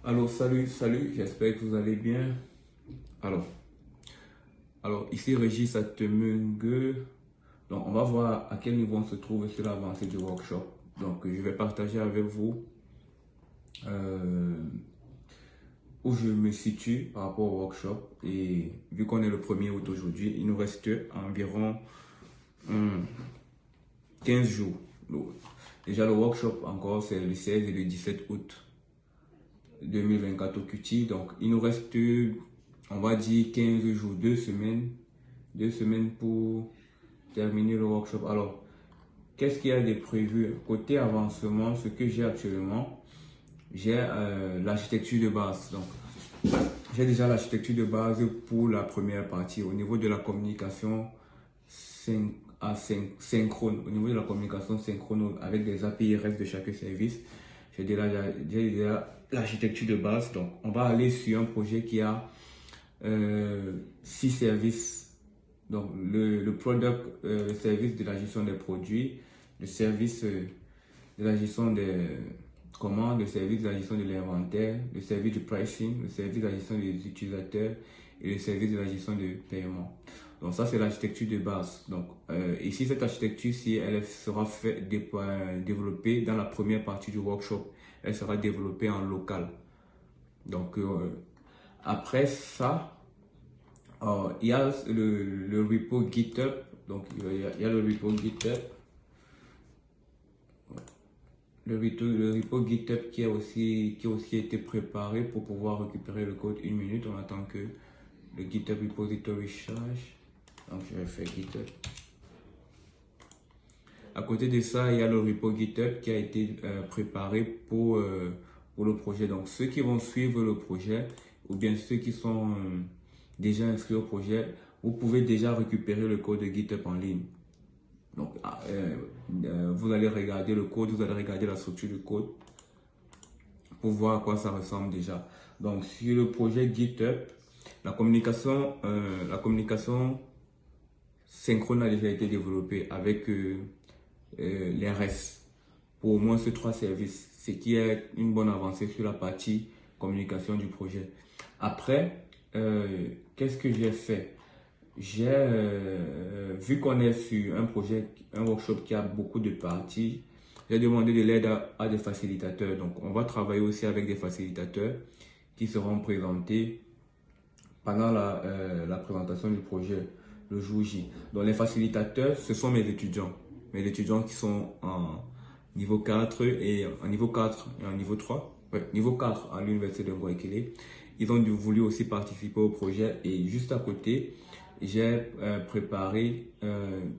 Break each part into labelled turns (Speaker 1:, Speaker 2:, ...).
Speaker 1: Alors, salut, j'espère que vous allez bien. Alors, ici Régis Atemungue. Donc, on va voir à quel niveau on se trouve sur l'avancée du workshop. Donc, je vais partager avec vous euh, où je me situe par rapport au workshop. Et vu qu'on est le 1er août aujourd'hui, il nous reste environ 15 jours. Déjà, le workshop encore, c'est le 16 et le 17 août 2024 au QT. Donc, il nous reste, on va dire, 15 jours, 2 semaines pour terminer le workshop. Alors, qu'est-ce qu'il y a de prévu? Côté avancement, ce que j'ai actuellement, j'ai l'architecture de base. Donc, j'ai déjà l'architecture de base pour la première partie. Au niveau de la communication synchrone, au niveau de la communication synchrone avec des API REST de chaque service, j'ai déjà l'architecture de base. Donc, on va aller sur un projet qui a 6 services. Donc, le product, le service de la gestion des produits, le service de la gestion des commandes, le service de la gestion de l'inventaire, le service du pricing, le service de la gestion des utilisateurs et le service de la gestion de paiement. Donc, ça, c'est l'architecture de base. Donc, ici, cette architecture-ci, elle sera développée dans la première partie du workshop. Elle sera développée en local. Donc, après ça, il y a le repo GitHub. Donc, il y a le repo GitHub. Le repo GitHub qui a aussi été préparé pour pouvoir récupérer le code 1 minute. On attend que le GitHub repository charge. Donc, je vais faire GitHub. À côté de ça, il y a le repo GitHub qui a été préparé pour le projet. Donc, ceux qui vont suivre le projet ou bien ceux qui sont déjà inscrits au projet, vous pouvez déjà récupérer le code de GitHub en ligne. Donc, vous allez regarder le code, vous allez regarder la structure du code pour voir à quoi ça ressemble déjà. Donc, sur le projet GitHub, la communication synchrone a déjà été développée avec les REST pour au moins ces 3 services, ce qui est une bonne avancée sur la partie communication du projet. Après, qu'est-ce que j'ai fait? J'ai vu qu'on est sur un projet, un workshop qui a beaucoup de parties, j'ai demandé de l'aide à des facilitateurs. Donc, on va travailler aussi avec des facilitateurs qui seront présentés pendant la présentation du projet le jour J. Donc, les facilitateurs, ce sont mes étudiants qui sont en niveau 4 et en niveau 4 et en niveau 3. Ouais, niveau 4 à l'université de Ngoakele. Ils ont voulu aussi participer au projet et juste à côté, j'ai préparé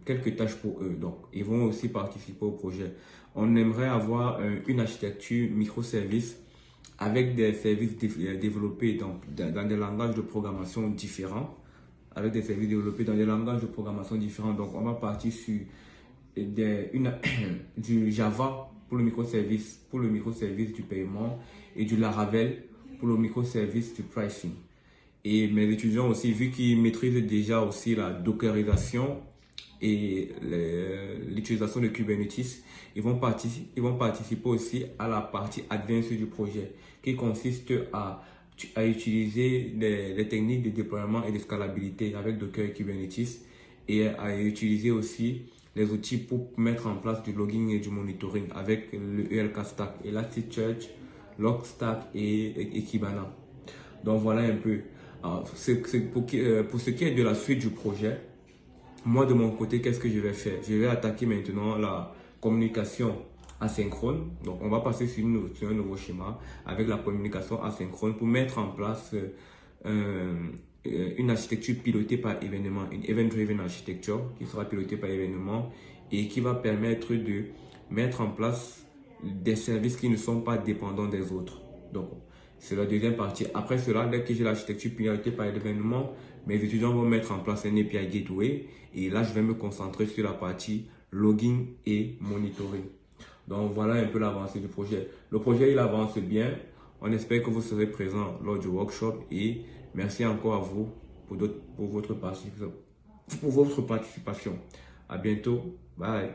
Speaker 1: quelques tâches pour eux. Donc, ils vont aussi participer au projet. On aimerait avoir une architecture microservice avec des services développés dans des langages de programmation différents. Donc, on va partir sur du Java pour le microservice du paiement et du Laravel pour le microservice du pricing. Et mes étudiants aussi, vu qu'ils maîtrisent déjà aussi la dockerisation et l'utilisation de Kubernetes, ils vont participer aussi à la partie advanced du projet qui consiste à utiliser les techniques de déploiement et de scalabilité avec Docker et Kubernetes et à utiliser aussi les outils pour mettre en place du logging et du monitoring avec le ELK Stack, Elasticsearch, Logstash et Kibana. Donc voilà un peu. Pour ce qui est de la suite du projet, moi de mon côté, qu'est-ce que je vais faire? Je vais attaquer maintenant la communication asynchrone. Donc on va passer sur un nouveau schéma avec la communication asynchrone pour mettre en place une architecture pilotée par événement, une event-driven architecture qui sera pilotée par événement et qui va permettre de mettre en place des services qui ne sont pas dépendants des autres. Donc, c'est la deuxième partie. Après cela, dès que j'ai l'architecture pilotée par l'événement, mes étudiants vont mettre en place un API Gateway et là, je vais me concentrer sur la partie logging et monitoring. Donc, voilà un peu l'avancée du projet. Le projet, il avance bien. On espère que vous serez présent lors du workshop et merci encore à vous pour votre participation. À bientôt. Bye.